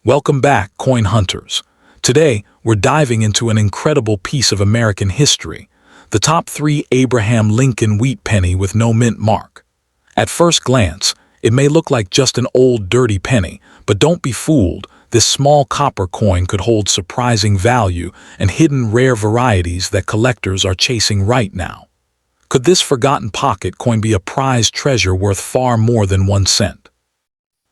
Welcome back, coin hunters. Today, we're diving into an incredible piece of American history, the top 3 Abraham Lincoln Wheat Penny with no mint mark. At first glance, it may look like just an old dirty penny, but don't be fooled. This small copper coin could hold surprising value and hidden rare varieties that collectors are chasing right now. Could this forgotten pocket coin be a prized treasure worth far more than 1 cent?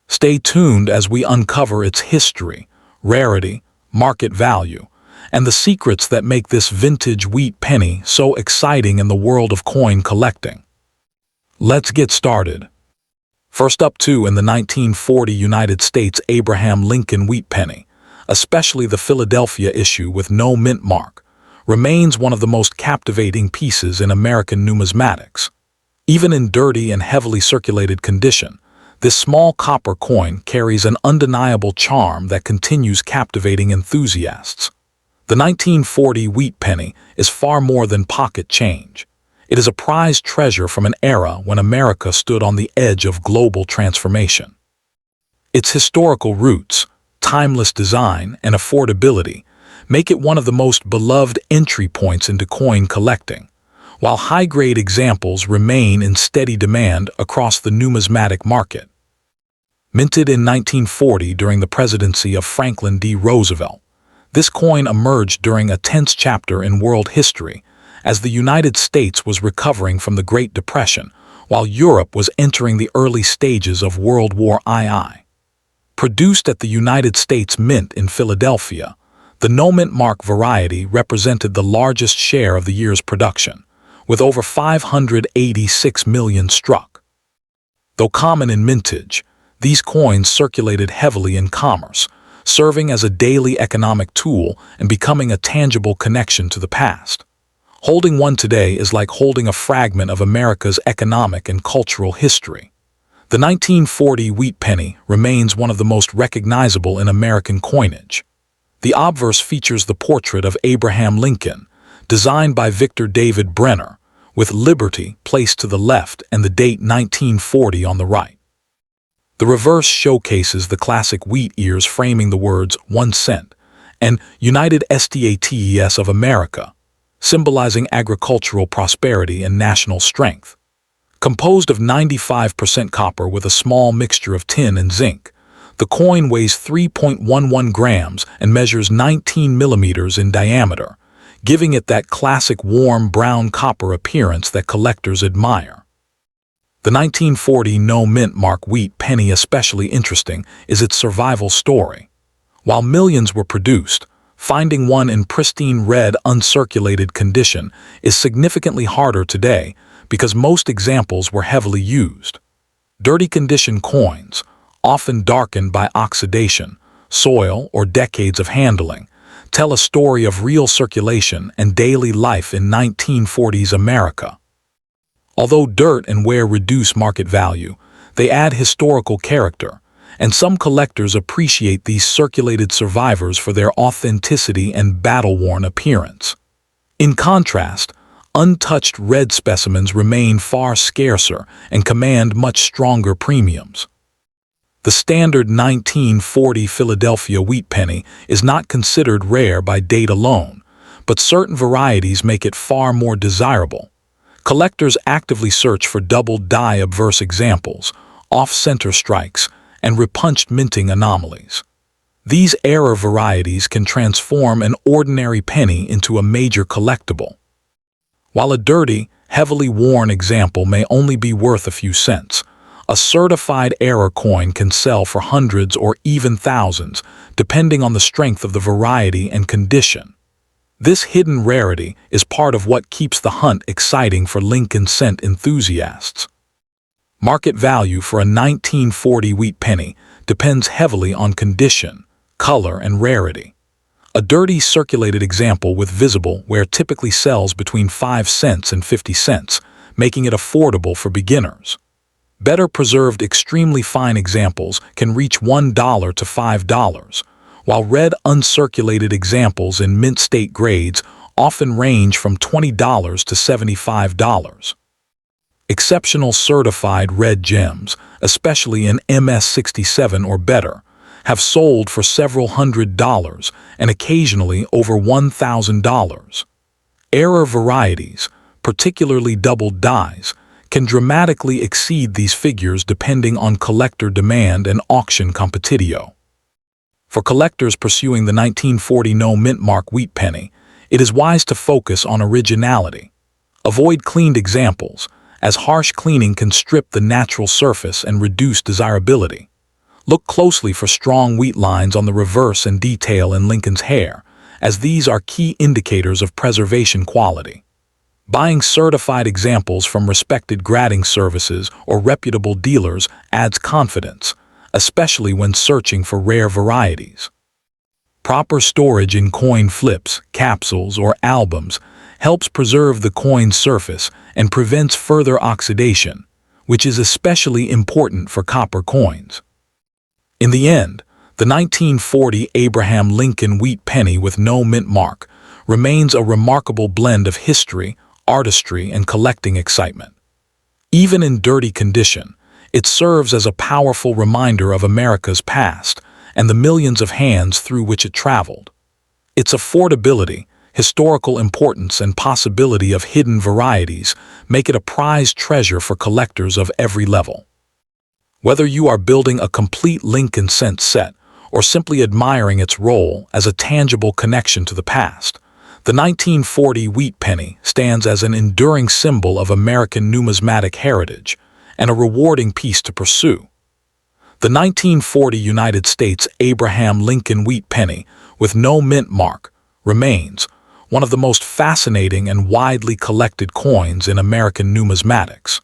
Stay tuned as we uncover its history, rarity, market value, and the secrets that make this vintage wheat penny so exciting in the world of coin collecting. Let's get started. First up, in the 1940 United States Abraham Lincoln Wheat Penny, especially the Philadelphia issue with no mint mark, remains one of the most captivating pieces in American numismatics. Even in dirty and heavily circulated condition, this small copper coin carries an undeniable charm that continues captivating enthusiasts. The 1940 wheat penny is far more than pocket change. It is a prized treasure from an era when America stood on the edge of global transformation. Its historical roots, timeless design, and affordability make it one of the most beloved entry points into coin collecting, while high-grade examples remain in steady demand across the numismatic market. Minted in 1940 during the presidency of Franklin D. Roosevelt, this coin emerged during a tense chapter in world history as the United States was recovering from the Great Depression while Europe was entering the early stages of World War II. Produced at the United States Mint in Philadelphia, the no-mint mark variety represented the largest share of the year's production, with over 586 million struck. Though common in mintage, these coins circulated heavily in commerce, serving as a daily economic tool and becoming a tangible connection to the past. Holding one today is like holding a fragment of America's economic and cultural history. The 1940 wheat penny remains one of the most recognizable in American coinage. The obverse features the portrait of Abraham Lincoln, designed by Victor David Brenner, with Liberty placed to the left and the date 1940 on the right. The reverse showcases the classic wheat ears framing the words 1 cent and United States of America, symbolizing agricultural prosperity and national strength. Composed of 95% copper with a small mixture of tin and zinc, the coin weighs 3.11 grams and measures 19 millimeters in diameter, giving it that classic warm brown copper appearance that collectors admire. The 1940 no-mint mark wheat penny, especially interesting, is its survival story. While millions were produced, finding one in pristine red uncirculated condition is significantly harder today because most examples were heavily used. Dirty condition coins, often darkened by oxidation, soil, or decades of handling, tell a story of real circulation and daily life in 1940s America. Although dirt and wear reduce market value, they add historical character, and some collectors appreciate these circulated survivors for their authenticity and battle-worn appearance. In contrast, untouched red specimens remain far scarcer and command much stronger premiums. The standard 1940 Philadelphia wheat penny is not considered rare by date alone, but certain varieties make it far more desirable. Collectors actively search for double-die obverse examples, off-center strikes, and repunched minting anomalies. These error varieties can transform an ordinary penny into a major collectible. While a dirty, heavily worn example may only be worth a few cents, a certified error coin can sell for hundreds or even thousands, depending on the strength of the variety and condition. This hidden rarity is part of what keeps the hunt exciting for Lincoln cent enthusiasts. Market value for a 1940 wheat penny depends heavily on condition, color, and rarity. A dirty circulated example with visible wear typically sells between 5 cents and 50 cents, making it affordable for beginners. Better preserved extremely fine examples can reach $1 to $5, while red uncirculated examples in mint state grades often range from $20 to $75. Exceptional certified red gems, especially in MS67 or better, have sold for several $100s and occasionally over $1,000. Rarer varieties, particularly doubled dies, can dramatically exceed these figures depending on collector demand and auction competitio. For collectors pursuing the 1940 no mint mark wheat penny, it is wise to focus on originality. Avoid cleaned examples, as harsh cleaning can strip the natural surface and reduce desirability. Look closely for strong wheat lines on the reverse and detail in Lincoln's hair, as these are key indicators of preservation quality. Buying certified examples from respected grading services or reputable dealers adds confidence, especially when searching for rare varieties. Proper storage in coin flips, capsules, or albums helps preserve the coin's surface and prevents further oxidation, which is especially important for copper coins. In the end, the 1940 Abraham Lincoln Wheat Penny with no mint mark remains a remarkable blend of history, artistry, and collecting excitement. Even in dirty condition, it serves as a powerful reminder of America's past and the millions of hands through which it traveled. Its affordability, historical importance, and possibility of hidden varieties make it a prized treasure for collectors of every level. Whether you are building a complete Lincoln cent set or simply admiring its role as a tangible connection to the past, the 1940 wheat penny stands as an enduring symbol of American numismatic heritage and a rewarding piece to pursue. The 1940 United States Abraham Lincoln Wheat Penny with no mint mark remains one of the most fascinating and widely collected coins in American numismatics.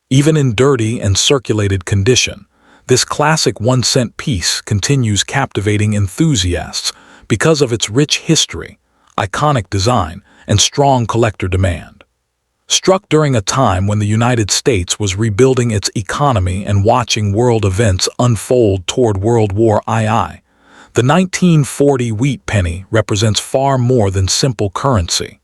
Even in dirty and circulated condition, this classic 1-cent piece continues captivating enthusiasts because of its rich history, iconic design, and strong collector demand. Struck during a time when the United States was rebuilding its economy and watching world events unfold toward World War II, the 1940 wheat penny represents far more than simple currency.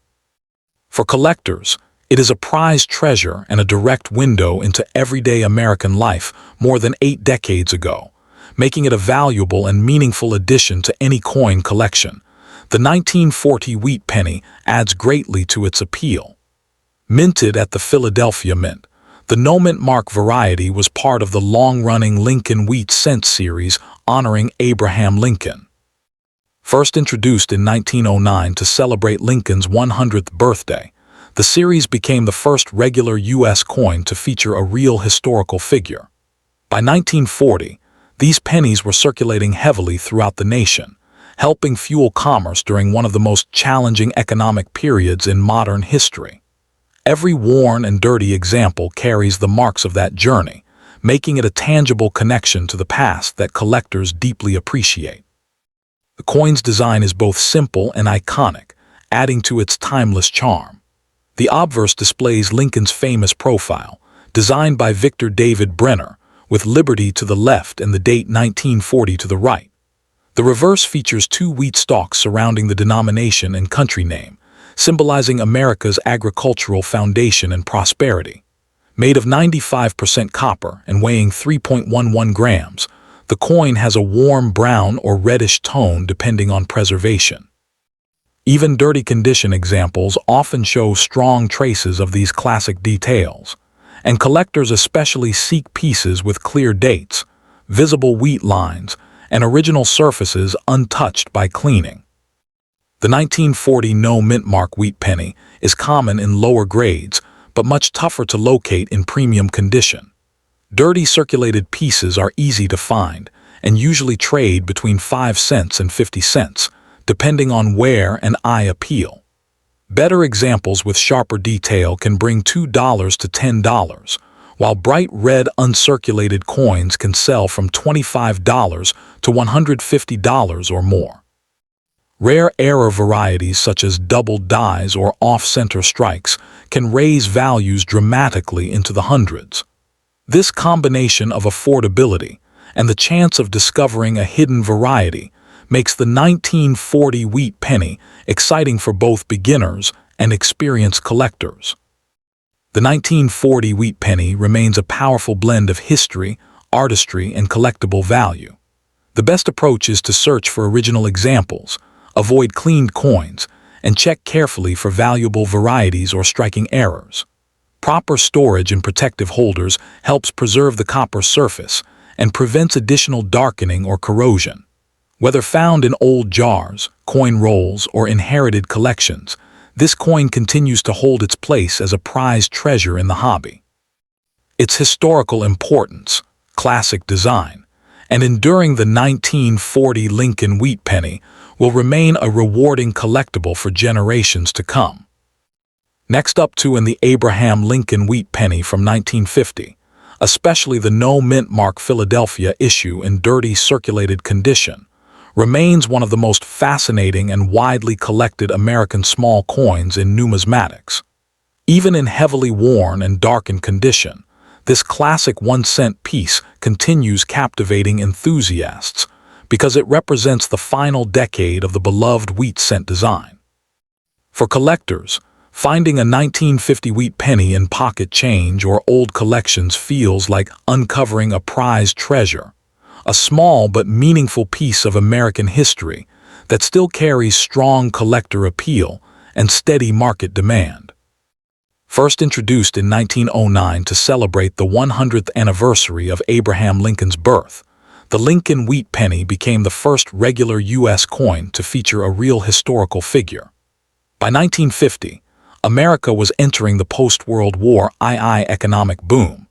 For collectors, it is a prized treasure and a direct window into everyday American life more than 8 decades ago, making it a valuable and meaningful addition to any coin collection. The 1940 wheat penny adds greatly to its appeal. Minted at the Philadelphia Mint, the no mint mark variety was part of the long-running Lincoln Wheat Cent series honoring Abraham Lincoln. First introduced in 1909 to celebrate Lincoln's 100th birthday, the series became the first regular U.S. coin to feature a real historical figure. By 1940, these pennies were circulating heavily throughout the nation, helping fuel commerce during one of the most challenging economic periods in modern history. Every worn and dirty example carries the marks of that journey, making it a tangible connection to the past that collectors deeply appreciate. The coin's design is both simple and iconic, adding to its timeless charm. The obverse displays Lincoln's famous profile, designed by Victor David Brenner, with Liberty to the left and the date 1940 to the right. The reverse features 2 wheat stalks surrounding the denomination and country name, symbolizing America's agricultural foundation and prosperity. Made of 95% copper and weighing 3.11 grams, the coin has a warm brown or reddish tone depending on preservation. Even dirty condition examples often show strong traces of these classic details, and collectors especially seek pieces with clear dates, visible wheat lines, and original surfaces untouched by cleaning. The 1940 no mint mark wheat penny is common in lower grades, but much tougher to locate in premium condition. Dirty circulated pieces are easy to find and usually trade between 5 cents and 50 cents, depending on wear and eye appeal. Better examples with sharper detail can bring $2 to $10, while bright red uncirculated coins can sell from $25 to $150 or more. Rare error varieties such as doubled dies or off-center strikes can raise values dramatically into the hundreds. This combination of affordability and the chance of discovering a hidden variety makes the 1940 wheat penny exciting for both beginners and experienced collectors. The 1940 wheat penny remains a powerful blend of history, artistry, and collectible value. The best approach is to search for original examples, avoid cleaned coins, and check carefully for valuable varieties or striking errors. Proper storage and protective holders helps preserve the copper surface and prevents additional darkening or corrosion. Whether found in old jars, coin rolls, or inherited collections, this coin continues to hold its place as a prized treasure in the hobby. Its historical importance, classic design, and enduring the 1940 Lincoln Wheat Penny will remain a rewarding collectible for generations to come. Next up in the Abraham Lincoln Wheat Penny from 1950, especially the no mint mark Philadelphia issue in dirty circulated condition, remains one of the most fascinating and widely collected American small coins in numismatics. Even in heavily worn and darkened condition, this classic 1-cent piece continues captivating enthusiasts because it represents the final decade of the beloved wheat cent design. For collectors, finding a 1950 wheat penny in pocket change or old collections feels like uncovering a prized treasure, a small but meaningful piece of American history that still carries strong collector appeal and steady market demand. First introduced in 1909 to celebrate the 100th anniversary of Abraham Lincoln's birth, the Lincoln Wheat Penny became the first regular U.S. coin to feature a real historical figure. By 1950, America was entering the post-World War II economic boom,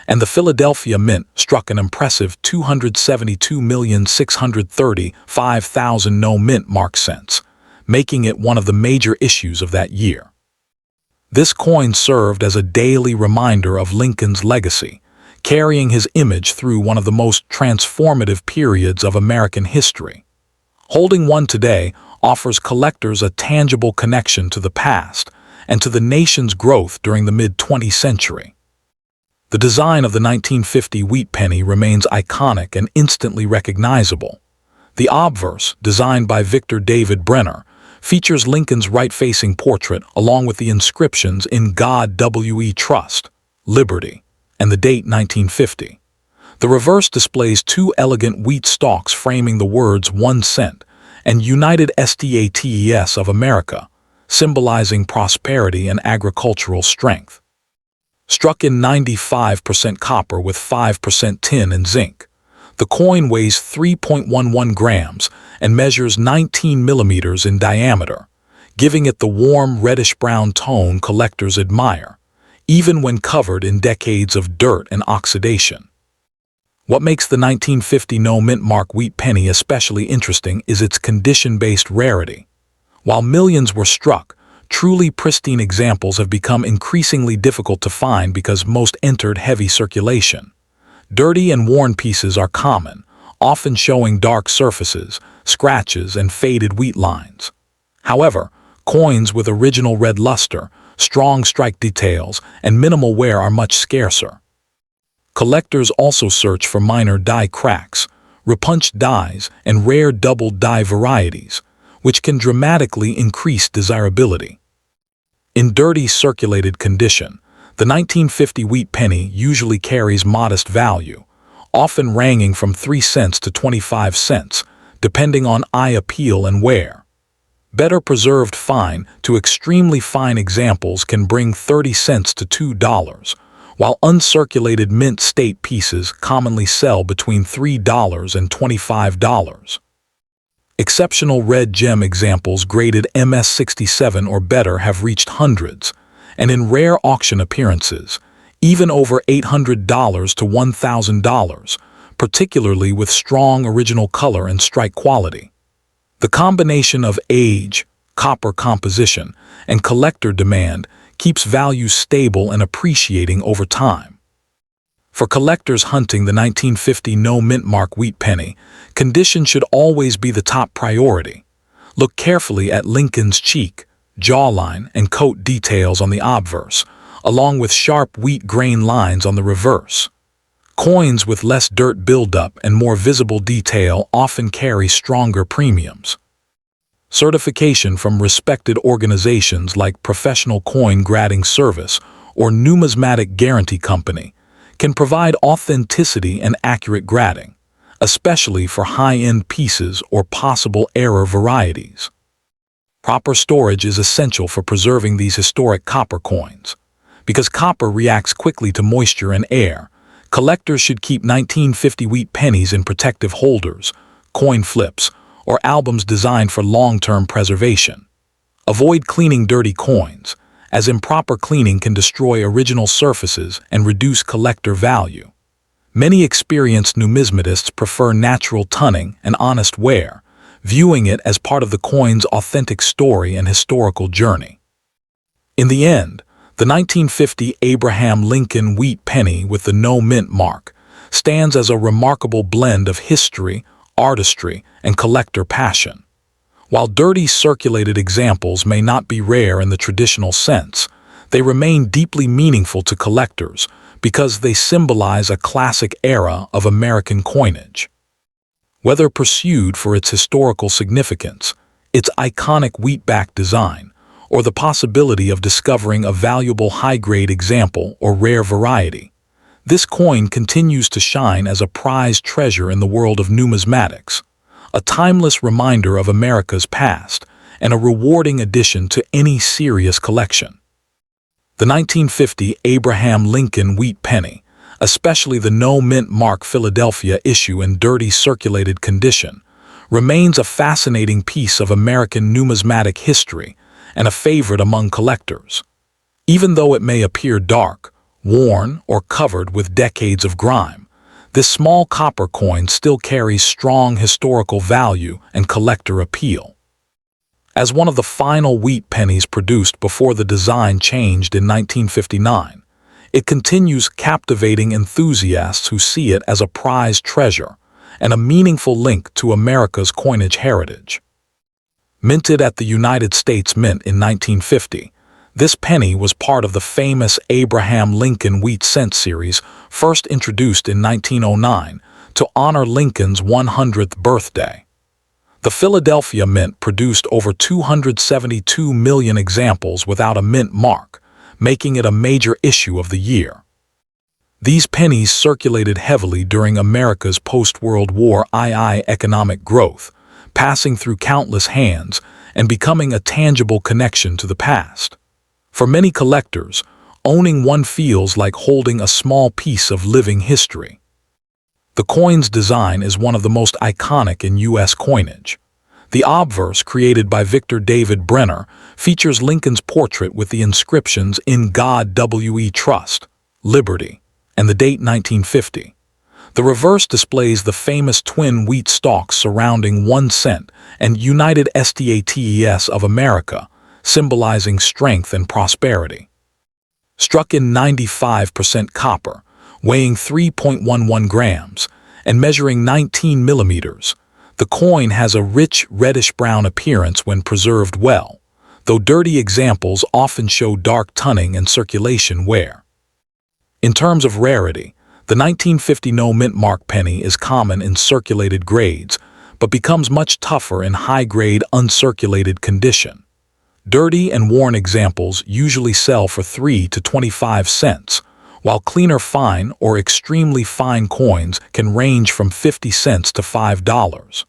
and the Philadelphia Mint struck an impressive 272,635,000 no-mint mark cents, making it one of the major issues of that year. This coin served as a daily reminder of Lincoln's legacy, carrying his image through one of the most transformative periods of American history. Holding one today offers collectors a tangible connection to the past and to the nation's growth during the mid-20th century. The design of the 1950 wheat penny remains iconic and instantly recognizable. The obverse, designed by Victor David Brenner, features Lincoln's right-facing portrait along with the inscriptions "In God We Trust," "Liberty," and the date 1950. The reverse displays two elegant wheat stalks framing the words 1 cent and United States of America, symbolizing prosperity and agricultural strength. Struck in 95% copper with 5% tin and zinc, the coin weighs 3.11 grams and measures 19 millimeters in diameter, giving it the warm reddish-brown tone collectors admire, even when covered in decades of dirt and oxidation. What makes the 1950 no-mint mark wheat penny especially interesting is its condition-based rarity. While millions were struck, truly pristine examples have become increasingly difficult to find because most entered heavy circulation. Dirty and worn pieces are common, often showing dark surfaces, scratches, and faded wheat lines. However, coins with original red luster, strong strike details, and minimal wear are much scarcer. Collectors also search for minor die cracks, repunched dies, and rare double die varieties, which can dramatically increase desirability. In dirty circulated condition, the 1950 wheat penny usually carries modest value, often ranging from 3 cents to 25 cents, depending on eye appeal and wear. Better preserved fine to extremely fine examples can bring 30 cents to $2, while uncirculated mint state pieces commonly sell between $3 and $25. Exceptional red gem examples graded MS67 or better have reached hundreds, and in rare auction appearances, even over $800 to $1,000, particularly with strong original color and strike quality. The combination of age, copper composition, and collector demand keeps values stable and appreciating over time. For collectors hunting the 1950 no-mint mark wheat penny, condition should always be the top priority. Look carefully at Lincoln's cheek, jawline, and coat details on the obverse, along with sharp wheat grain lines on the reverse. Coins with less dirt buildup and more visible detail often carry stronger premiums. Certification from respected organizations like Professional Coin Grading Service or Numismatic Guarantee Company can provide authenticity and accurate grading, especially for high-end pieces or possible error varieties. Proper storage is essential for preserving these historic copper coins. Because copper reacts quickly to moisture and air, collectors should keep 1950 wheat pennies in protective holders, coin flips, or albums designed for long-term preservation. Avoid cleaning dirty coins, as improper cleaning can destroy original surfaces and reduce collector value. Many experienced numismatists prefer natural tunning and honest wear, viewing it as part of the coin's authentic story and historical journey. In the end, the 1950 Abraham Lincoln Wheat Penny with the no mint mark stands as a remarkable blend of history, artistry, and collector passion. While dirty circulated examples may not be rare in the traditional sense, they remain deeply meaningful to collectors because they symbolize a classic era of American coinage. Whether pursued for its historical significance, its iconic wheatback design, or the possibility of discovering a valuable high-grade example or rare variety, this coin continues to shine as a prized treasure in the world of numismatics, a timeless reminder of America's past and a rewarding addition to any serious collection. The 1950 Abraham Lincoln Wheat Penny, especially the no mint mark Philadelphia issue in dirty circulated condition, remains a fascinating piece of American numismatic history and a favorite among collectors. Even though it may appear dark, worn, or covered with decades of grime, this small copper coin still carries strong historical value and collector appeal. As one of the final wheat pennies produced before the design changed in 1959, it continues captivating enthusiasts who see it as a prized treasure and a meaningful link to America's coinage heritage. Minted at the United States Mint in 1950, this penny was part of the famous Abraham Lincoln Wheat Cent series, first introduced in 1909 to honor Lincoln's 100th birthday. The Philadelphia Mint produced over 272 million examples without a mint mark, making it a major issue of the year. These pennies circulated heavily during America's post-World War II economic growth, passing through countless hands and becoming a tangible connection to the past. For many collectors, owning one feels like holding a small piece of living history. The coin's design is one of the most iconic in U.S. coinage. The obverse, created by Victor David Brenner, features Lincoln's portrait with the inscriptions "In God We Trust," "Liberty," and the date 1950. The reverse displays the famous twin wheat stalks surrounding 1 cent and United States of America, symbolizing strength and prosperity. Struck in 95% copper, weighing 3.11 grams, and measuring 19 millimeters, the coin has a rich reddish-brown appearance when preserved well, though dirty examples often show dark tunning and circulation wear. In terms of rarity, the 1950 no mint mark penny is common in circulated grades, but becomes much tougher in high-grade uncirculated condition. Dirty and worn examples usually sell for 3 to 25 cents, while cleaner fine or extremely fine coins can range from 50 cents to $5.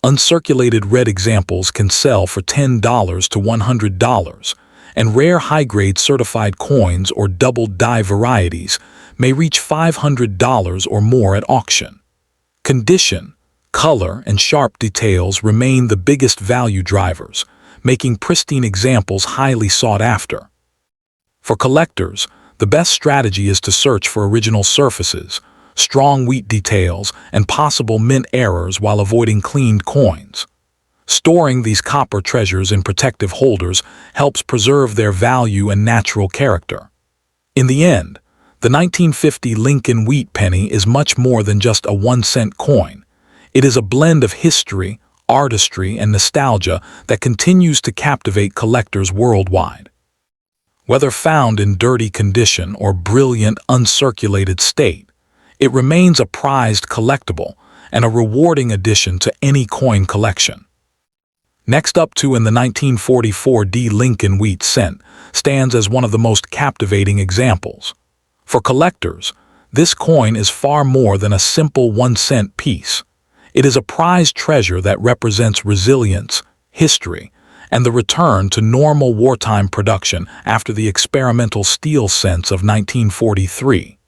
Uncirculated red examples can sell for $10 to $100, and rare high-grade certified coins or double die varieties may reach $500 or more at auction. Condition, color, and sharp details remain the biggest value drivers, making pristine examples highly sought after. For collectors, the best strategy is to search for original surfaces, strong wheat details, and possible mint errors while avoiding cleaned coins. Storing these copper treasures in protective holders helps preserve their value and natural character. In the end, the 1950 Lincoln Wheat Penny is much more than just a 1-cent coin. It is a blend of history, artistry, and nostalgia that continues to captivate collectors worldwide. Whether found in dirty condition or brilliant uncirculated state, it remains a prized collectible and a rewarding addition to any coin collection. Next up to in the 1944 Lincoln Wheat Cent stands as one of the most captivating examples. For collectors, This coin is far more than a simple 1-cent piece. It is a prized treasure that represents resilience, history, and the return to normal wartime production after the experimental steel cents of 1943.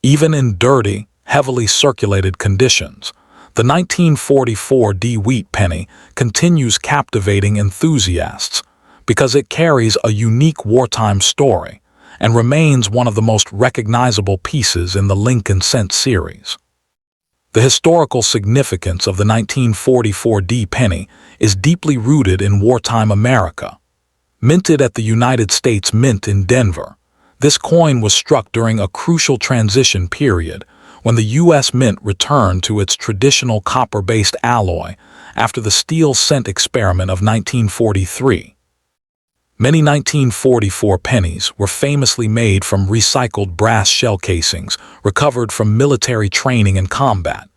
Even in dirty, heavily circulated conditions, the 1944 wheat penny continues captivating enthusiasts because it carries a unique wartime story and remains one of the most recognizable pieces in the Lincoln cent series. The historical significance of the 1944 penny is deeply rooted in wartime America. Minted at the United States Mint in Denver, this coin was struck during a crucial transition period when the U.S. Mint returned to its traditional copper-based alloy after the steel cent experiment of 1943. Many 1944 pennies were famously made from recycled brass shell casings recovered from military training and combat,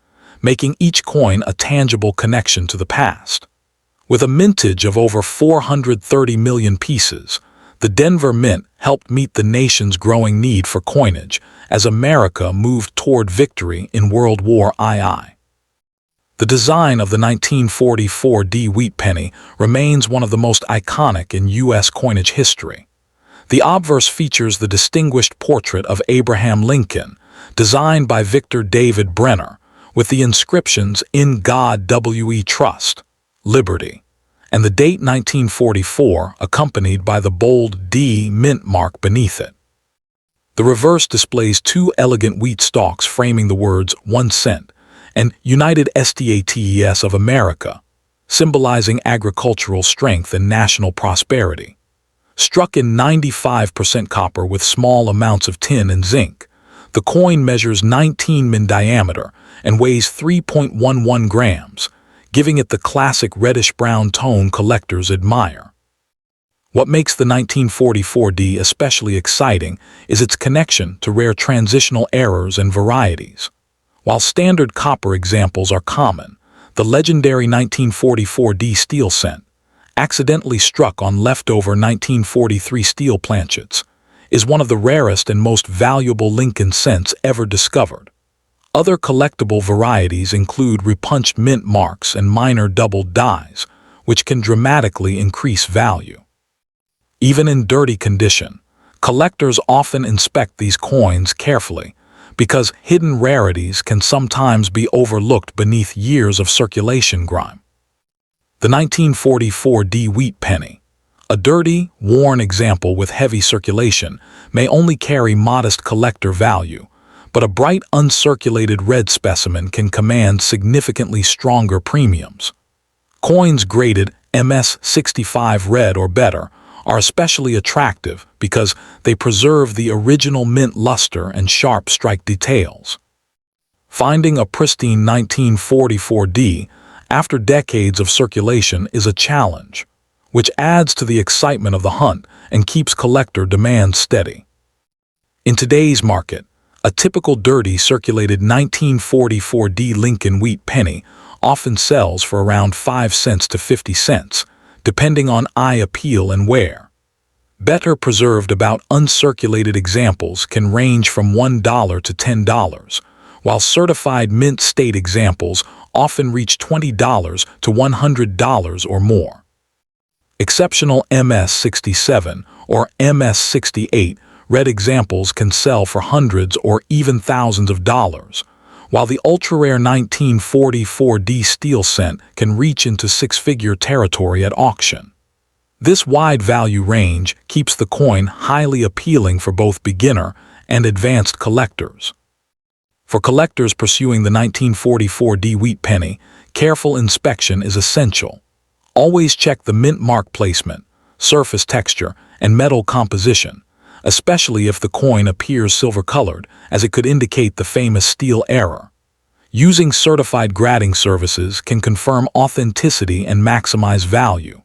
making each coin a tangible connection to the past. With a mintage of over 430 million pieces, the Denver Mint helped meet the nation's growing need for coinage as America moved toward victory in World War II. The design of the 1944 wheat penny remains one of the most iconic in U.S. coinage history. The obverse features the distinguished portrait of Abraham Lincoln, designed by Victor David Brenner, with the inscriptions "In God We Trust," "Liberty," and the date 1944 accompanied by the bold D mint mark beneath it. The reverse displays two elegant wheat stalks framing the words 1 cent and United States of America, symbolizing agricultural strength and national prosperity. Struck in 95% copper with small amounts of tin and zinc, the coin measures 19 min diameter and weighs 3.11 grams, giving it the classic reddish-brown tone collectors admire. What makes the 1944 especially exciting is its connection to rare transitional errors and varieties. While standard copper examples are common, the legendary 1944 steel cent, accidentally struck on leftover 1943 steel planchets, is one of the rarest and most valuable Lincoln cents ever discovered. Other collectible varieties include repunched mint marks and minor doubled dies, which can dramatically increase value. Even in dirty condition, collectors often inspect these coins carefully because hidden rarities can sometimes be overlooked beneath years of circulation grime. The 1944 wheat penny, a dirty, worn example with heavy circulation, may only carry modest collector value, but a bright uncirculated red specimen can command significantly stronger premiums. Coins graded MS65 red or better are especially attractive because they preserve the original mint luster and sharp strike details. Finding a pristine 1944 after decades of circulation is a challenge, which adds to the excitement of the hunt and keeps collector demand steady. In today's market, a typical dirty circulated 1944 Lincoln Wheat Penny often sells for around 5 cents to 50 cents, depending on eye appeal and wear. Better preserved about uncirculated examples can range from $1 to $10, while certified mint state examples often reach $20 to $100 or more. Exceptional MS67 or MS68 red examples can sell for hundreds or even thousands of dollars, while the ultra-rare 1944 steel cent can reach into six-figure territory at auction. This wide value range keeps the coin highly appealing for both beginner and advanced collectors. For collectors pursuing the 1944 wheat penny, careful inspection is essential. Always check the mint mark placement, surface texture, and metal composition, especially if the coin appears silver-colored, as it could indicate the famous steel error. Using certified grading services can confirm authenticity and maximize value.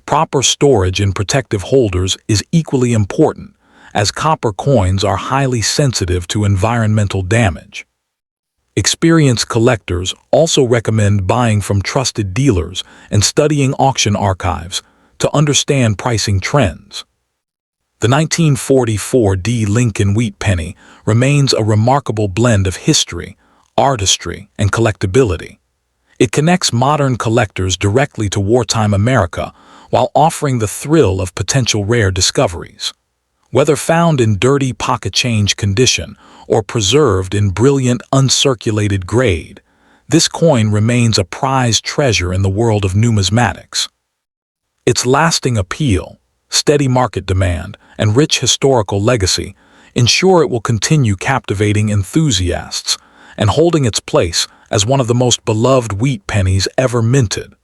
Proper storage in protective holders is equally important, as copper coins are highly sensitive to environmental damage. Experienced collectors also recommend buying from trusted dealers and studying auction archives to understand pricing trends. The The 1944 Lincoln Wheat Penny remains a remarkable blend of history, artistry, and collectability. It connects modern collectors directly to wartime America while offering the thrill of potential rare discoveries. Whether found in dirty pocket change condition or preserved in brilliant uncirculated grade, this coin remains a prized treasure in the world of numismatics. Its lasting appeal, steady market demand, and rich historical legacy ensure it will continue captivating enthusiasts and holding its place as one of the most beloved wheat pennies ever minted.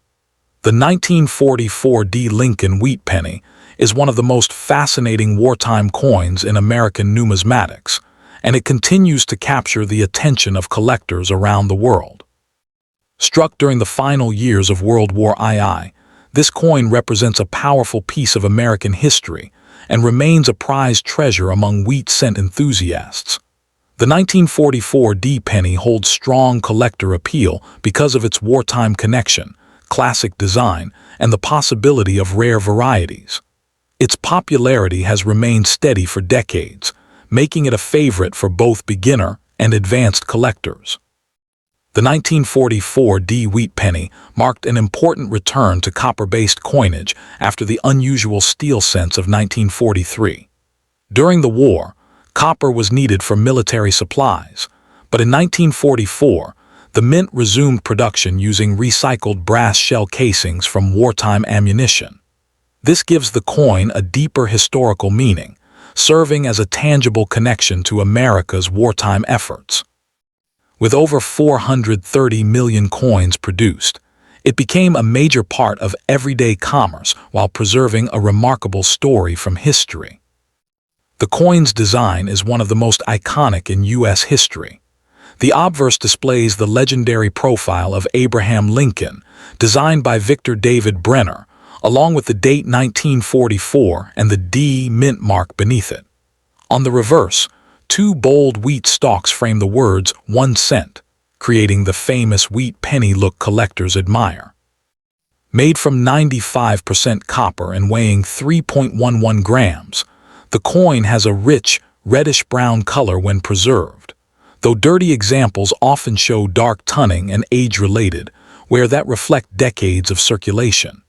The 1944 Lincoln Wheat Penny is one of the most fascinating wartime coins in American numismatics, and it continues to capture the attention of collectors around the world. Struck during the final years of World War II, this coin represents a powerful piece of American history and remains a prized treasure among wheat cent enthusiasts. The 1944 penny holds strong collector appeal because of its wartime connection, classic design, and the possibility of rare varieties. Its popularity has remained steady for decades, making it a favorite for both beginner and advanced collectors. The 1944 wheat penny marked an important return to copper-based coinage after the unusual steel cents of 1943. During the war, copper was needed for military supplies, but in 1944, the mint resumed production using recycled brass shell casings from wartime ammunition. This gives the coin a deeper historical meaning, serving as a tangible connection to America's wartime efforts. With over 430 million coins produced, it became a major part of everyday commerce while preserving a remarkable story from history. The coin's design is one of the most iconic in U.S. history. The obverse displays the legendary profile of Abraham Lincoln, designed by Victor David Brenner, along with the date 1944 and the D mint mark beneath it. On the reverse, two bold wheat stalks frame the words 1 cent, creating the famous wheat penny look collectors admire. Made from 95% copper and weighing 3.11 grams, the coin has a rich, reddish-brown color when preserved, though dirty examples often show dark toning and age-related, where that reflect decades of circulation.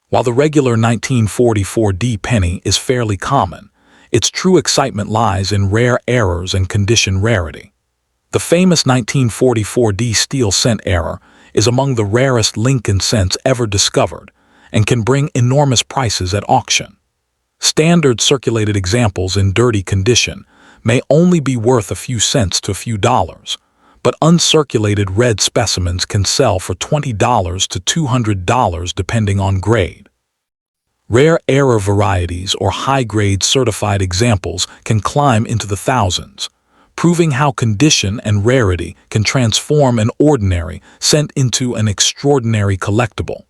While the regular 1944 penny is fairly common, its true excitement lies in rare errors and condition rarity. The famous 1944 steel cent error is among the rarest Lincoln cents ever discovered and can bring enormous prices at auction. Standard circulated examples in dirty condition may only be worth a few cents to a few dollars, but uncirculated red specimens can sell for $20 to $200 depending on grade. Rare error varieties or high-grade certified examples can climb into the thousands, proving how condition and rarity can transform an ordinary cent into an extraordinary collectible.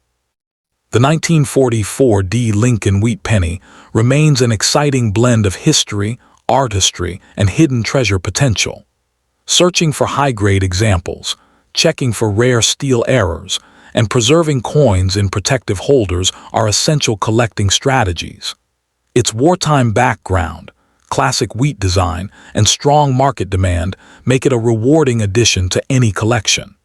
The 1944 Lincoln Wheat Penny remains an exciting blend of history, artistry, and hidden treasure potential. Searching for high-grade examples, checking for rare steel errors, and preserving coins in protective holders are essential collecting strategies. Its wartime background, classic wheat design, and strong market demand make it a rewarding addition to any collection.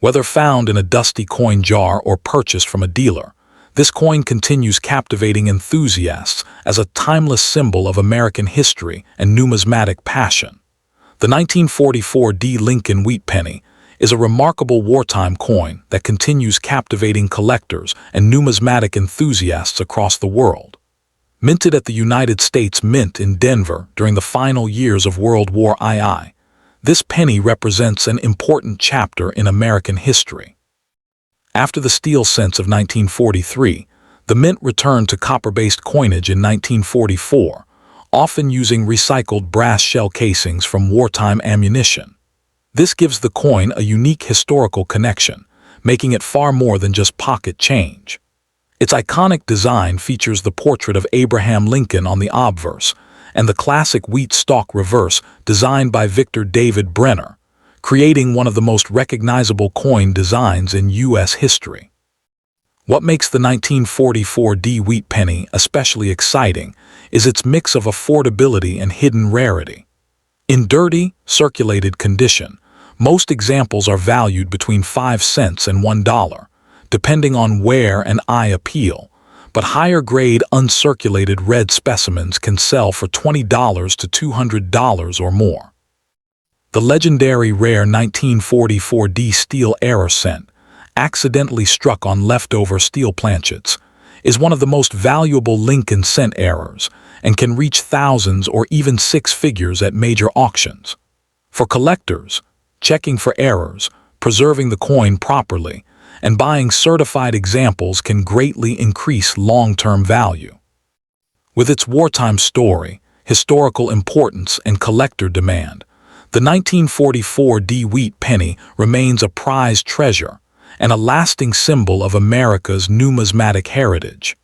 Whether found in a dusty coin jar or purchased from a dealer, this coin continues captivating enthusiasts as a timeless symbol of American history and numismatic passion. The 1944 Lincoln Wheat Penny is a remarkable wartime coin that continues captivating collectors and numismatic enthusiasts across the world. Minted at the United States Mint in Denver during the final years of World War II, this penny represents an important chapter in American history. After the steel cents of 1943, the mint returned to copper-based coinage in 1944, often using recycled brass shell casings from wartime ammunition. This gives the coin a unique historical connection, making it far more than just pocket change. Its iconic design features the portrait of Abraham Lincoln on the obverse and the classic wheat stalk reverse designed by Victor David Brenner, creating one of the most recognizable coin designs in U.S. history. What makes the 1944 D wheat penny especially exciting is its mix of affordability and hidden rarity. In dirty, circulated condition, most examples are valued between 5 cents and $1, depending on wear and eye appeal, but higher-grade uncirculated red specimens can sell for $20 to $200 or more. The legendary rare 1944 D steel error cent, accidentally struck on leftover steel planchets, is one of the most valuable Lincoln cent errors and can reach thousands or even six figures at major auctions. For collectors, checking for errors, preserving the coin properly, and buying certified examples can greatly increase long-term value. With its wartime story, historical importance, and collector demand, the 1944 D wheat penny remains a prized treasure and a lasting symbol of America's numismatic heritage.